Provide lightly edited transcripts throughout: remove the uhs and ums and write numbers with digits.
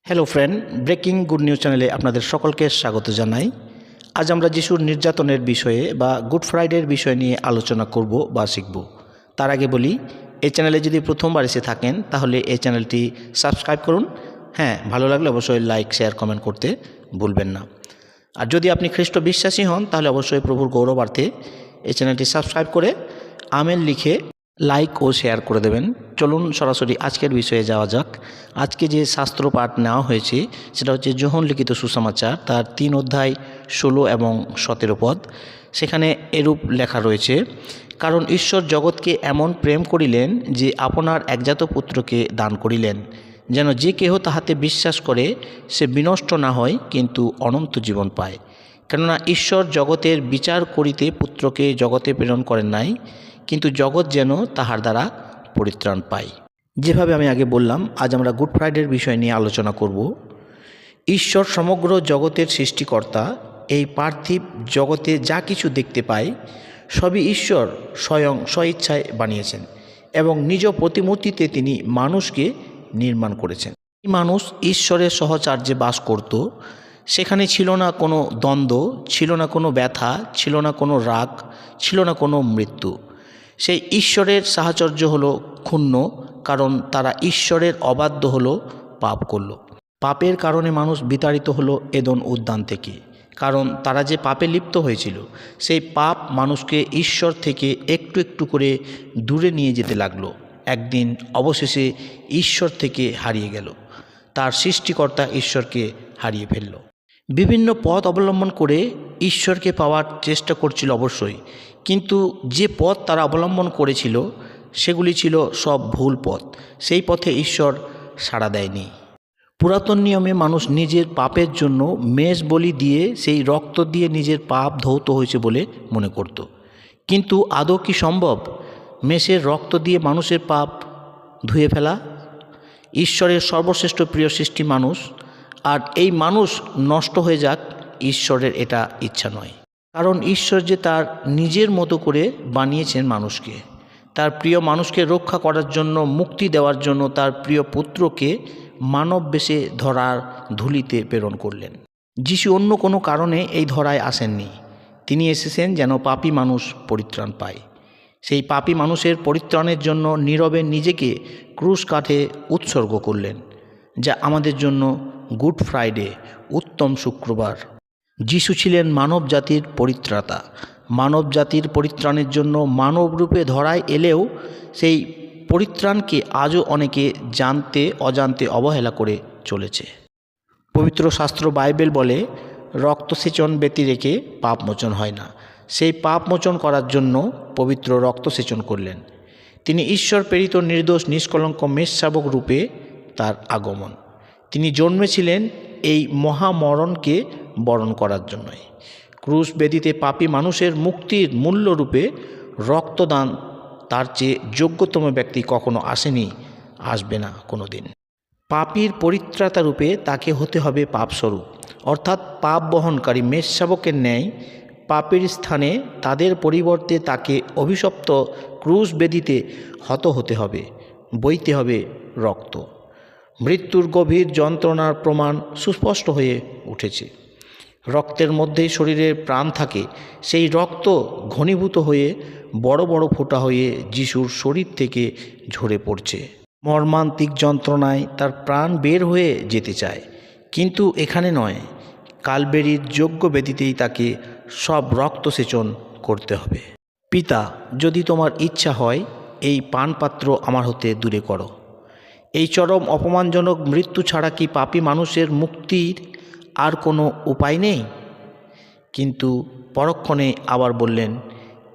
Hello friend, breaking good news চ্যানেলে আপনাদের সকলকে স্বাগত জানাই। আজ আমরা যিশুর নির্যাতনের বিষয়ে বা গুড ফ্রাইডের বিষয় নিয়ে আলোচনা করব বা শিখব। তার আগে বলি, এই চ্যানেলে যদি প্রথমবার এসে থাকেন তাহলে এই চ্যানেলটি সাবস্ক্রাইব করুন। হ্যাঁ, ভালো লাগলে অবশ্যই লাইক, শেয়ার, কমেন্ট করতে ভুলবেন না। আর যদি আপনি খ্রিস্ট বিশ্বাসী হন তাহলে অবশ্যই প্রভুর গৌরবার্থে এই চ্যানেলটি সাবস্ক্রাইব করে আমেন লিখে লাইক ও শেয়ার করে দেবেন। চলুন সরাসরি আজকের বিষয়ে যাওয়া যাক। আজকে যে শাস্ত্র পাঠ নেওয়া হয়েছে সেটা হচ্ছে যোহন লিখিত সুসমাচার, তার 3 অধ্যায় 16 এবং 17 পদ। সেখানে এরূপ লেখা রয়েছে, কারণ ঈশ্বর জগৎকে এমন প্রেম করিলেন যে আপনার একজাত পুত্রকে দান করিলেন, যেন যে কেহ তাহাতে বিশ্বাস করে সে বিনষ্ট না হয় কিন্তু অনন্ত জীবন পায়। কেননা ঈশ্বর জগতের বিচার করিতে পুত্রকে জগতে প্রেরণ করেন নাই, কিন্তু জগৎ যেন তাহার দ্বারা পরিত্রাণ পায়। যেভাবে আমি আগে বললাম, আজ আমরা গুড ফ্রাইডের বিষয় নিয়ে আলোচনা করব। ঈশ্বর সমগ্র জগতের সৃষ্টিকর্তা। এই পার্থিব জগতে যা কিছু দেখতে পাই সবই ঈশ্বর স্বয়ং স্বইচ্ছায় বানিয়েছেন এবং নিজ প্রতিমূর্তিতে তিনি মানুষকে নির্মাণ করেছেন। এই মানুষ ঈশ্বরের সহচার্যে বাস করত। সেখানে ছিল না কোনো দ্বন্দ্ব, ছিল না কোনো ব্যথা, ছিল না কোনো রাগ, ছিল না কোনো মৃত্যু। সেই ঈশ্বরের সাহচর্য হলো ক্ষুণ্ণ, কারণ তারা ঈশ্বরের অবাধ্য হলো, পাপ করল। পাপের কারণে মানুষ বিতাড়িত হলো এদন উদ্যান থেকে, কারণ তারা যে পাপে লিপ্ত হয়েছিল সেই পাপ মানুষকে ঈশ্বর থেকে একটু একটু করে দূরে নিয়ে যেতে লাগলো। একদিন অবশেষে ঈশ্বর থেকে হারিয়ে গেল, তার সৃষ্টিকর্তা ঈশ্বরকে হারিয়ে ফেলল। বিভিন্ন পথ অবলম্বন করে ঈশ্বরকে পাওয়ার চেষ্টা করছিল অবশ্যই, কিন্তু যে পথ তারা অবলম্বন করেছিল সেগুলি ছিল সব ভুল পথ। সেই পথে ঈশ্বর সাড়া দেয়নি। পুরাতন নিয়মে মানুষ নিজের পাপের জন্য মেষ বলি দিয়ে সেই রক্ত দিয়ে নিজের পাপ ধৌত হয়েছে বলে মনে করত। কিন্তু আদৌ কি সম্ভব মেষের রক্ত দিয়ে মানুষের পাপ ধুয়ে ফেলা? ঈশ্বরের সর্বশ্রেষ্ঠ প্রিয় সৃষ্টি মানুষ, আর এই মানুষ নষ্ট হয়ে যাক, ঈশ্বরের এটা ইচ্ছা নয়। কারণ ঈশ্বর যে তার নিজের মতো করে বানিয়েছেন মানুষকে, তার প্রিয় মানুষকে রক্ষা করার জন্য, মুক্তি দেওয়ার জন্য তার প্রিয় পুত্রকে মানব বেশে ধরার ধুলিতে প্রেরণ করলেন। যিশু অন্য কোনো কারণে এই ধরায় আসেননি। তিনি এসেছেন যেন পাপী মানুষ পরিত্রাণ পায়। সেই পাপী মানুষের পরিত্রাণের জন্য নীরবে নিজেকে ক্রুশ কাঠে উৎসর্গ করলেন, যা আমাদের জন্য গুড ফ্রাইডে, উত্তম শুক্রবার। যিশু ছিলেন মানব জাতির পরিত্রাতা। মানব জাতির পরিত্রাণের জন্য মানবরূপে ধরায় এলেও সেই পরিত্রাণকে আজও অনেকে জানতে অজান্তে অবহেলা করে চলেছে। পবিত্র শাস্ত্র বাইবেল বলে, রক্তসেচন ব্যতি রেখে পাপ মোচন হয় না। সেই পাপ মোচন করার জন্য পবিত্র রক্তসেচন করলেন। তিনি ঈশ্বর প্রেরিত নির্দোষ নিষ্কলঙ্ক মেষশাবক রূপে তার আগমন। তিনি জন্মেছিলেন এই মহামরণকে বরণ করার জন্যই। ক্রুশ বেদিতে পাপী মানুষের মুক্তির মূল্যরূপে রক্তদান, তার চেয়ে যোগ্যতম ব্যক্তি কখনো আসেনি, আসবে না কোনো দিন। পাপীর পরিত্রাতা রূপে তাকে হতে হবে পাপস্বরূপ, অর্থাৎ পাপ বহনকারী মেষশাবকের ন্যায়। পাপের স্থানে তাদের পরিবর্তে তাকে অভিশপ্ত ক্রুশ বেদিতে হত হতে হবে, বইতে হবে রক্ত। মৃত্যুর গভীর যন্ত্রণার প্রমাণ সুস্পষ্ট হয়ে উঠেছে। রক্তের মধ্যেই শরীরের প্রাণ থাকে। সেই রক্ত ঘনীভূত হয়ে বড় বড় ফোঁটা হয়ে যিশুর শরীর থেকে ঝরে পড়ছে। মর্মান্তিক যন্ত্রণায় তার প্রাণ বের হয়ে যেতে চায়, কিন্তু এখানে নয়, কালবেরির যোগ্য বেদিতেই তাকে সব রক্তসেচন করতে হবে। পিতা, যদি তোমার ইচ্ছা হয়, এই পানপাত্র আমার হতে দূরে করো। এই চরম অপমানজনক মৃত্যু ছাড়া কি পাপী মানুষের মুক্তির আর কোনো উপায় নেই? কিন্তু পরক্ষণে আবার বললেন,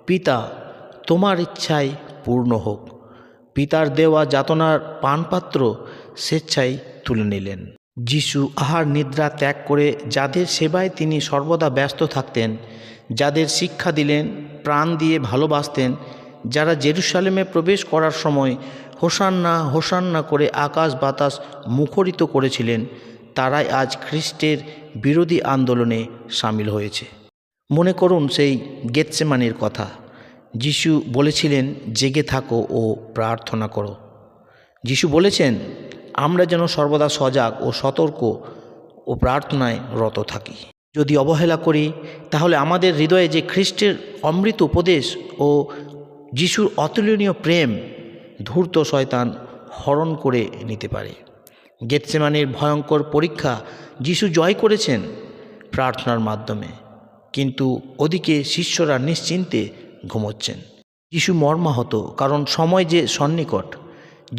পিতা, তোমার ইচ্ছাই পূর্ণ হোক। পিতার দেওয়া যাতনার পানপাত্র স্বেচ্ছায় তুলে নিলেন। যিশু আহার নিদ্রা ত্যাগ করে যাদের সেবায় তিনি সর্বদা ব্যস্ত থাকতেন, যাদের শিক্ষা দিলেন, প্রাণ দিয়ে ভালোবাসতেন, যারা জেরুসালেমে প্রবেশ করার সময় হোসান্না হোসান্না করে আকাশ বাতাস মুখরিত করেছিলেন, তারাই আজ খ্রিস্টের বিরোধী আন্দোলনে সামিল হয়েছে। মনে করুন সেই গেতসেমানির কথা। যিশু বলেছিলেন, জেগে থাকো ও প্রার্থনা করো। যিশু বলেছেন, আমরা যেন সর্বদা সজাগ ও সতর্ক ও প্রার্থনায় রত থাকি। যদি অবহেলা করি তাহলে আমাদের হৃদয়ে যে খ্রিস্টের অমৃত উপদেশ ও যিশুর অতুলনীয় প্রেম ধূর্ত শয়তান হরণ করে নিতে পারে। গেতসেমানির ভয়ঙ্কর পরীক্ষা যিশু জয় করেছেন প্রার্থনার মাধ্যমে, কিন্তু ওদিকে শিষ্যরা নিশ্চিন্তে ঘুমোচ্ছেন। যিশু মর্মাহত, কারণ সময় যে সন্নিকট।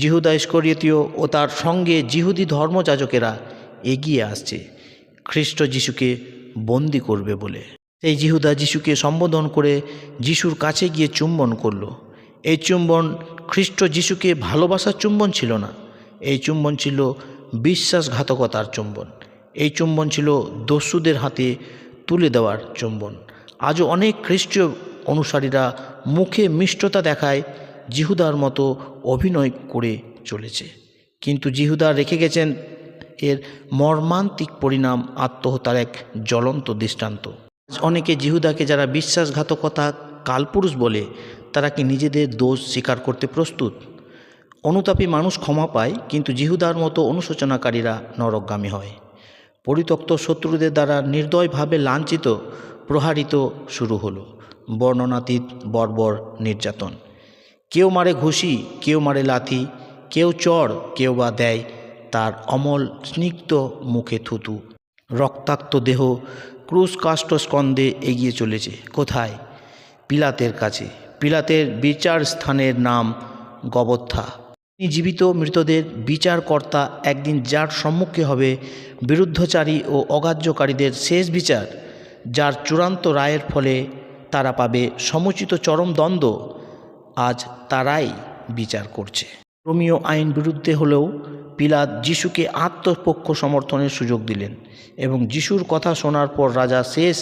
যিহুদা ইস্করিয়তীয় ও তার সঙ্গে যিহুদি ধর্মযাজকেরা এগিয়ে আসছে খ্রিস্ট যিশুকে বন্দি করবে বলে। সেই যিহুদা যিশুকে সম্বোধন করে যিশুর কাছে গিয়ে চুম্বন করল। এই চুম্বন খ্রিস্ট যিশুকে ভালোবাসার চুম্বন ছিল না, এই চুম্বন ছিল বিশ্বাসঘাতকতার চুম্বন। এই চুম্বন ছিল দস্যুদের হাতে তুলে দেওয়ার চুম্বন। আজও অনেক খ্রিস্টীয় অনুসারীরা মুখে মিষ্টতা দেখায়, যিহুদার মতো অভিনয় করে চলেছে, কিন্তু যিহুদা রেখে গেছেন এর মর্মান্তিক পরিণাম, আত্মহত্যার এক জ্বলন্ত দৃষ্টান্ত। অনেকে যিহুদাকে যারা বিশ্বাসঘাতকতা কালপুরুষ বলে, তারা কি নিজেদের দোষ স্বীকার করতে প্রস্তুত? অনুতাপী মানুষ ক্ষমা পায়, কিন্তু যিহুদার মতো অনুশোচনাকারীরা নরকগামী হয়। পরিত্যক্ত শত্রুদের দ্বারা নির্দয়ভাবে লাঞ্ছিত, প্রহারিত শুরু হলো বর্ণনাতীত বর্বর নির্যাতন। কেউ মারে ঘুষি, কেউ মারে লাথি, কেউ চড়, কেউ বা দেয় তার অমল স্নিগ্ধ মুখে থুতু। রক্তাক্ত দেহ ক্রুশ কাষ্ঠ স্কন্ধে এগিয়ে চলেছে কোথায়? পিলাতের কাছে। পিলাতের বিচার স্থানের নাম গবত্থা। তিনি জীবিত মৃতদের বিচারকর্তা, একদিন যার সম্মুখে হবে বিরুদ্ধচারী ও অগ্রাহ্যকারীদের শেষ বিচার, যার চূড়ান্ত রায়ের ফলে তারা পাবে সমুচিত চরম দ্বন্দ্ব। আজ তারাই বিচার করছে। রোমীয় আইন বিরুদ্ধে হলেও পিলাত যিশুকে আত্মপক্ষ সমর্থনের সুযোগ দিলেন এবং যিশুর কথা শোনার পর রাজা শেষ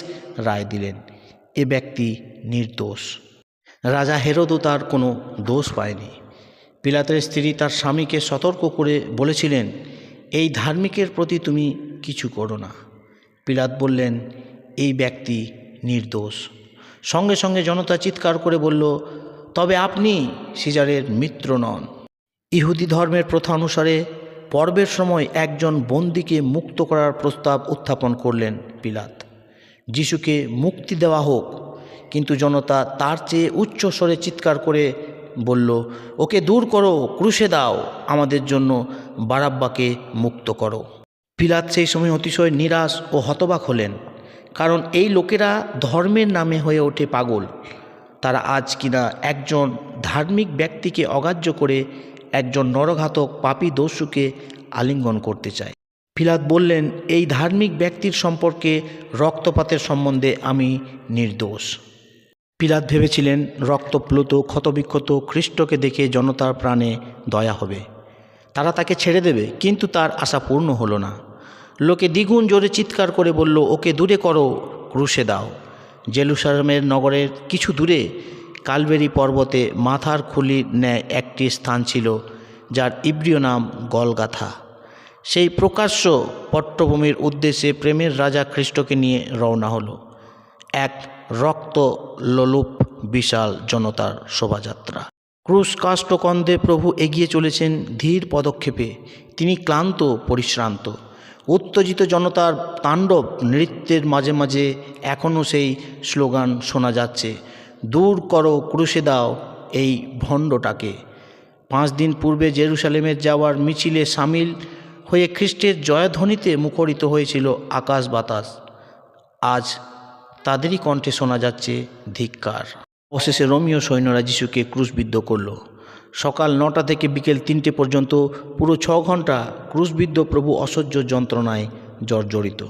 রায় দিলেন, এ ব্যক্তি নির্দোষ। রাজা হেরোদও তার কোনো দোষ পায়নি। পিলাতের স্ত্রী তার স্বামীকে সতর্ক করে বলেছিলেন, এই ধার্মিকের প্রতি তুমি কিছু করো না। পিলাত বললেন, এই ব্যক্তি নির্দোষ। সঙ্গে সঙ্গে জনতা চিৎকার করে বলল, তবে আপনি সিজারের মিত্র নন। ইহুদি ধর্মের প্রথা অনুসারে পর্বের সময় একজন বন্দীকে মুক্ত করার প্রস্তাব উত্থাপন করলেন পিলাত। যিশুকে মুক্তি দেওয়া হোক, কিন্তু জনতা তার চেয়ে উচ্চ স্বরে চিৎকার করে বলল, ওকে দূর করো, ক্রুশে দাও, আমাদের জন্য বারাব্বাকে মুক্ত করো। পিলাত সেই সময় অতিশয় নিরাশ ও হতবাক হলেন, কারণ এই লোকেরা ধর্মের নামে হয়ে ওঠে পাগল। তারা আজ কিনা একজন ধার্মিক ব্যক্তিকে অগ্রাহ্য করে একজন নরঘাতক পাপী দস্যুকে আলিঙ্গন করতে চায়। পিলাত বললেন, এই ধার্মিক ব্যক্তির সম্পর্কে রক্তপাতের সম্বন্ধে আমি নির্দোষ। পিলাত ভেবেছিলেন রক্তপ্লুত ক্ষতবিক্ষত খ্রিস্টকে দেখে জনতার প্রাণে দয়া হবে, তারা তাকে ছেড়ে দেবে, কিন্তু তার আশা পূর্ণ হলো না। লোকে দ্বিগুণ জোরে চিৎকার করে বলল, ওকে দূরে করো, ক্রুশে দাও। জেরুজালেমের নগরের কিছু দূরে কালবেরি পর্বতে মাথার খুলির ন্যায় একটি স্থান ছিল, যার ইব্রীয় নাম গলগাথা। সেই প্রকাশ্য পট্টভূমির উদ্দেশ্যে প্রেমের রাজা খ্রিস্টকে নিয়ে রওনা হলো এক রক্ত লোলুপ বিশাল জনতার শোভাযাত্রা। ক্রুশ কাষ্ঠকন্ধে প্রভু এগিয়ে চলেছেন ধীর পদক্ষেপে। তিনি ক্লান্ত, পরিশ্রান্ত। উত্তেজিত জনতার তাণ্ডব নৃত্যের মাঝে মাঝে এখনও সেই স্লোগান শোনা যাচ্ছে, দূর করো, ক্রুশে দাও এই ভণ্ডটাকে। 5 দিন পূর্বে জেরুজালেমের যাওয়ার মিছিলে সামিল হয়ে খ্রিস্টের জয়ধ্বনিতে মুখরিত হয়েছিল আকাশ বাতাস। আজ তাদেরই কণ্ঠে শোনা যাচ্ছে ধিক্কার। অবশেষে রোমীয় সৈন্যরা যিশুকে ক্রুশবিদ্ধ করল। সকাল 9টা থেকে বিকেল 3টে পর্যন্ত পুরো 6 ঘন্টা ক্রুশবিদ্ধ প্রভু অসহ্য যন্ত্রণায় জর্জরিত।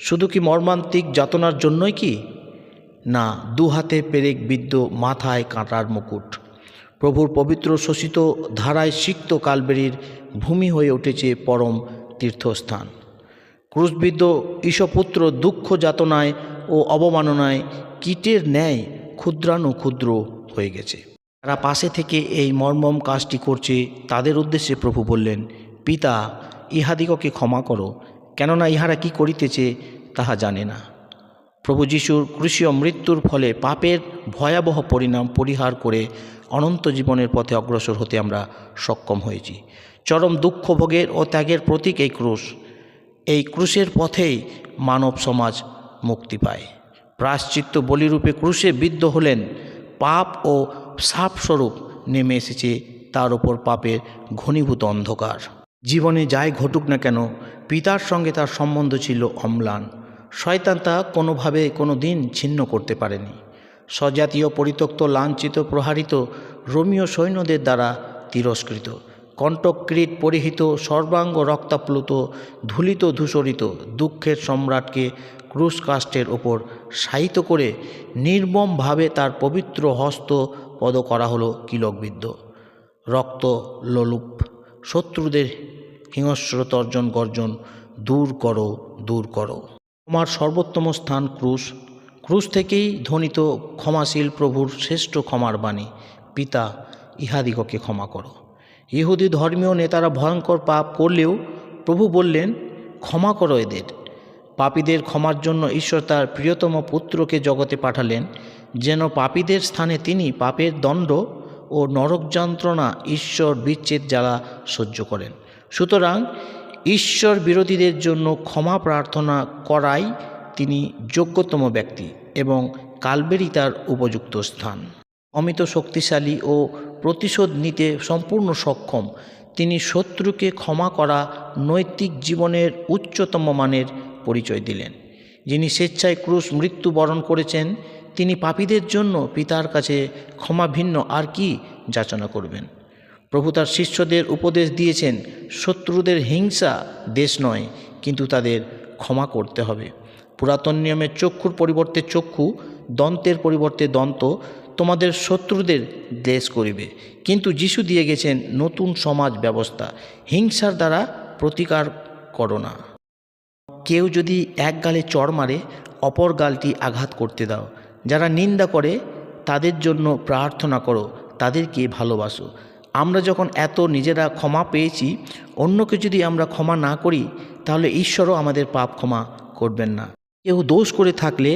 শুধু কি মর্মান্তিক যাতনার জন্যই কি? না, 2 হাতে পেরেক বিদ্ধ, মাথায় কাঁটার মুকুট। প্রভুর পবিত্র শোষিত ধারায় সিক্ত কালবেরির ভূমি হয়ে উঠেছে পরম তীর্থস্থান। ক্রুশবিদ্ধ ঈশপুত্র দুঃখ যাতনায় ও অবমাননায় কীটের ন্যায় ক্ষুদ্রাণুক্ষুদ্র হয়ে গেছে। যারা পাশে থেকে এই মর্মম কাজটি করছে তাদের উদ্দেশ্যে প্রভু বললেন, পিতা, ইহাদিগকে ক্ষমা করো, কেননা ইহারা কি করিতেছে তাহা জানে না। প্রভু যিশুর ক্রুশীয় মৃত্যুর ফলে পাপের ভয়াবহ পরিণাম পরিহার করে অনন্ত জীবনের পথে অগ্রসর হতে আমরা সক্ষম হয়েছি। চরম দুঃখ ভোগের ও ত্যাগের প্রতীক এই ক্রুশ। এই ক্রুশের পথেই মানব সমাজ মুক্তি পায়। প্রায়শ্চিত্ত বলিরূপে ক্রুশে বিদ্ধ হলেন। পাপ ও শাপস্বরূপ নেমে এসেছে তার উপর পাপের ঘনীভূত অন্ধকার। জীবনে যাই ঘটুক না কেন, পিতার সঙ্গে তার সম্বন্ধ ছিল অম্লান। শয়তান তা কোনোভাবে কোনো দিন ছিন্ন করতে পারেনি। স্বজাতীয় পরিত্যক্ত, লাঞ্ছিত, প্রহারিত রোমীয় সৈন্যদের দ্বারা তিরস্কৃত, কণ্ঠক্রীট পরিহিত, সর্বাঙ্গ রক্তাপ্লুত, ধূলিত ধূসরিত দুঃখের সম্রাটকে ক্রুশ কাষ্ঠের ওপর শায়িত করে নির্মমভাবে তার পবিত্র হস্ত পদ করা হলো কিলকবিদ্ধ। রক্ত লোলুপ শত্রুদের হিংস্র তর্জন গর্জন, দূর করো, দূর করো। তোমার সর্বোত্তম স্থান ক্রুশ। ক্রুশ থেকেই ধ্বনিত ক্ষমাশীল প্রভুর শ্রেষ্ঠ ক্ষমার বাণী, পিতা, ইহাদিগকে ক্ষমা করো। ইহুদি ধর্মীয় নেতারা ভয়ঙ্কর পাপ করলেও প্রভু বললেন, ক্ষমা করো এদের। পাপীদের ক্ষমার জন্য ঈশ্বর তার প্রিয়তম পুত্রকে জগতে পাঠালেন, যেন পাপীদের স্থানে তিনি পাপের দণ্ড ও নরক যন্ত্রণা, ঈশ্বর বিচ্ছেদ জ্বালা সহ্য করেন। সুতরাং ঈশ্বর বিরোধীদের জন্য ক্ষমা প্রার্থনা করাই তিনি যোগ্যতম ব্যক্তি এবং কালবেরি তার উপযুক্ত স্থান। অমিত শক্তিশালী ও প্রতিশোধ নিতে সম্পূর্ণ সক্ষম, তিনি শত্রুকে ক্ষমা করা নৈতিক জীবনের উচ্চতম মানের পরিচয় দিলেন। যিনি স্বেচ্ছায় ক্রুশ মৃত্যু বরণ করেছেন, তিনি পাপীদের জন্য পিতার কাছে ক্ষমা ভিন্ন আর কি যাচনা করবেন। প্রভু তার শিষ্যদের উপদেশ দিয়েছেন, শত্রুদের হিংসা দেশ নয়, কিন্তু তাদের ক্ষমা করতে হবে। পুরাতন নিয়মের চক্ষুর পরিবর্তে চক্ষু, দন্তের পরিবর্তে দন্ত তোমাদের শত্রুদের দেশ করিবে। কিন্তু যিশু দিয়ে গেছেন নতুন সমাজ ব্যবস্থা, হিংসার দ্বারা প্রতিকার করো না। কেউ যদি এক গালে চড় মারে, অপর গালটি আঘাত করতে দাও। যারা নিন্দা করে তাদের জন্য প্রার্থনা করো, তাদেরকে ভালোবাসো। আমরা যখন এত নিজেরা ক্ষমা পেয়েছি, অন্যকে যদি আমরা ক্ষমা না করি, তাহলে ঈশ্বরও আমাদের পাপ ক্ষমা করবেন না। কেউ দোষ করে থাকলে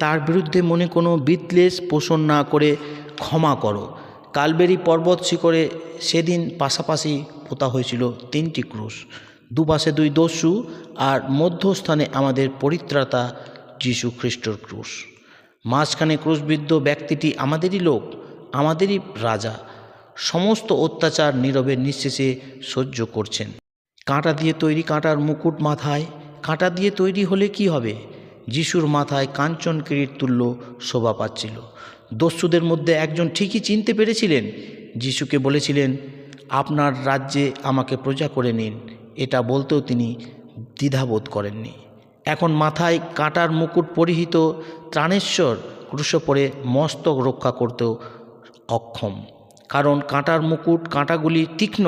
তার বিরুদ্ধে মনে কোনো বিদ্বেষ পোষণ না করে ক্ষমা করো। কালবেরি পর্বত শিখরে সেদিন পাশাপাশি পোতা হয়েছিল 3টি ক্রুশ, দুপাশে 2 দস্যু আর মধ্যস্থানে আমাদের পরিত্রাতা যীশু খ্রিস্টর ক্রুশ। মাঝখানে ক্রুশবিদ্ধ ব্যক্তিটি আমাদেরই লোক, আমাদেরই রাজা। সমস্ত অত্যাচার নীরবে নিঃশেষে সহ্য করছেন। কাঁটা দিয়ে তৈরি কাঁটার মুকুট মাথায়, কাঁটা দিয়ে তৈরি হলে কি হবে? যিশুর মাথায় কাঞ্চন কিরীট তুল্য শোভা পাচ্ছিল। দস্যুদের মধ্যে একজন ঠিকই চিনতে পেরেছিলেন, যিশুকে বলেছিলেন, আপনার রাজ্যে আমাকে প্রজা করে নিন। এটা বলতেও তিনি দ্বিধাবোধ করেননি। এখন মাথায় কাঁটার মুকুট পরিহিত ত্রাণেশ্বর ক্রুশে পড়ে মস্তক রক্ষা করতেও অক্ষম, কারণ কাঁটার মুকুট, কাঁটাগুলি তীক্ষ্ণ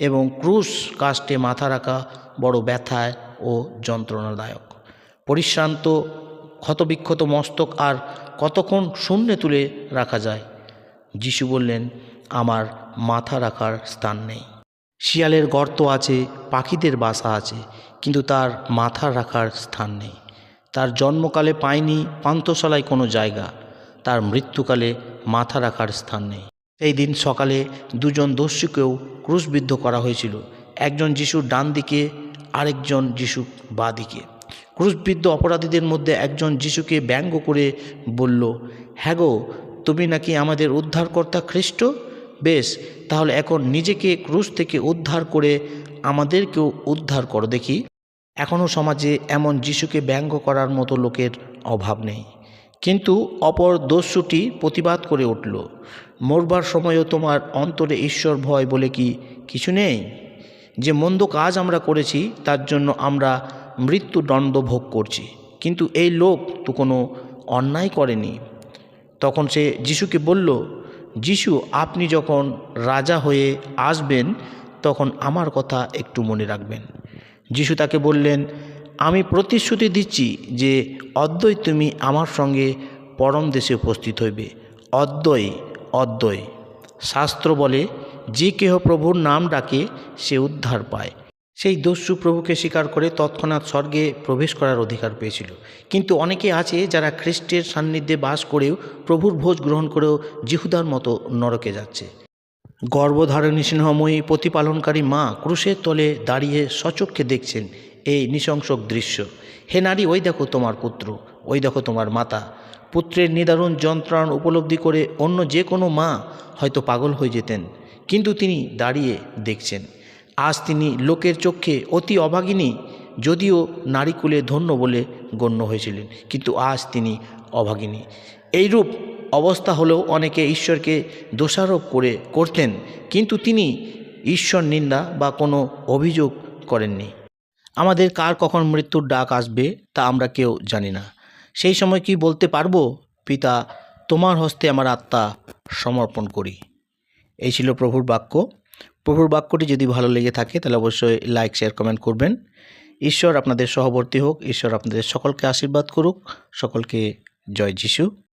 এবং ক্রুশ কাষ্ঠে মাথা রাখা বড় ব্যথায় ও যন্ত্রণাদায়ক। পরিশ্রান্ত ক্ষতবিক্ষত মস্তক আর কতক্ষণ শূন্যে তুলে রাখা যায়? যিশু বললেন, আমার মাথা রাখার স্থান নেই। শিয়ালের গর্ত আছে, পাখিদের বাসা আছে, কিন্তু তার মাথা রাখার স্থান নেই। তার জন্মকালে পায়নি পান্থশালায় কোনো জায়গা, তার মৃত্যুকালে মাথা রাখার স্থান নেই। সেই দিন সকালে 2 জন দস্যুকেও ক্রুশবিদ্ধ করা হয়েছিল, একজন যিশুর ডান দিকে, আরেকজন যিশুর বাঁ দিকে। ক্রুশবিদ্ধ অপরাধীদের মধ্যে একজন যিশুকে ব্যঙ্গ করে বলল, হ্যাঁ গো, তুমি নাকি আমাদের উদ্ধারকর্তা খ্রিস্ট? বেশ, তাহলে এখন নিজেকে ক্রুশ থেকে উদ্ধার করে আমাদেরকেও উদ্ধার করো দেখি। এখনও সমাজে এমন যিশুকে ব্যঙ্গ করার মতো লোকের অভাব নেই। কিন্তু অপর দস্যুটি প্রতিবাদ করে উঠল, মরবার সময়ও তোমার অন্তরে ঈশ্বর ভয় বলে কি কিছু নেই? যে মন্দ কাজ আমরা করেছি তার জন্য আমরা মৃত্যুদণ্ড ভোগ করছি, কিন্তু এই লোক তো কোনো অন্যায় করেনি। তখন সে যিশুকে বলল, যিশু, আপনি যখন রাজা হয়ে আসবেন তখন আমার কথা একটু মনে রাখবেন। যিশু তাকে বললেন, আমি প্রতিশ্রুতি দিচ্ছি যে অদ্বৈ তুমি আমার সঙ্গে পরম দেশে উপস্থিত হইবে। অদ্বৈ, অদ্বৈ। শাস্ত্র বলে, যে কেহ প্রভুর নাম ডাকে সে উদ্ধার পায়। সেই দস্যু প্রভুকে স্বীকার করে তৎক্ষণাৎ স্বর্গে প্রবেশ করার অধিকার পেয়েছিল। কিন্তু অনেকে আছে যারা খ্রিস্টের সান্নিধ্যে বাস করেও, প্রভুর ভোজ গ্রহণ করেও জিহুদার মতো নরকে যাচ্ছে। গর্ভধারিণী স্নেহময়ী প্রতিপালনকারী মা ক্রুশের তলে দাঁড়িয়ে সচক্ষে দেখছেন এই নৃশংসক দৃশ্য। হে নারী, ওই দেখো তোমার পুত্র, ওই দেখো তোমার মাতা। পুত্রের নিদারুণ যন্ত্রণা উপলব্ধি করে অন্য যে কোনো মা হয়তো পাগল হয়ে যেতেন, কিন্তু তিনি দাঁড়িয়ে দেখছেন। আজ তিনি লোকের চোখে অতি অভাগিনী, যদিও নারীকুলে ধন্য বলে গণ্য হয়েছিলেন, কিন্তু আজ তিনি অভাগিনী। এইরূপ অবস্থা হলেও অনেকে ঈশ্বরকে দোষারোপ করতেন, কিন্তু তিনি ঈশ্বর নিন্দা বা কোনো অভিযোগ করেননি। আমাদের কার কখন মৃত্যুর ডাক আসবে তা আমরা কেউ জানি না। সেই সময় কি বলতে পারবো, পিতা তোমার হস্তে আমার আত্মা সমর্পণ করি। এই ছিল প্রভুর বাক্য। প্রভুর বাক্যটি যদি ভালো লেগে থাকে তাহলে অবশ্যই লাইক, শেয়ার, কমেন্ট করবেন। ঈশ্বর আপনাদের সহবর্তী হোক। ঈশ্বর আপনাদের সকলকে আশীর্বাদ করুক। সকলকে জয় যিশু।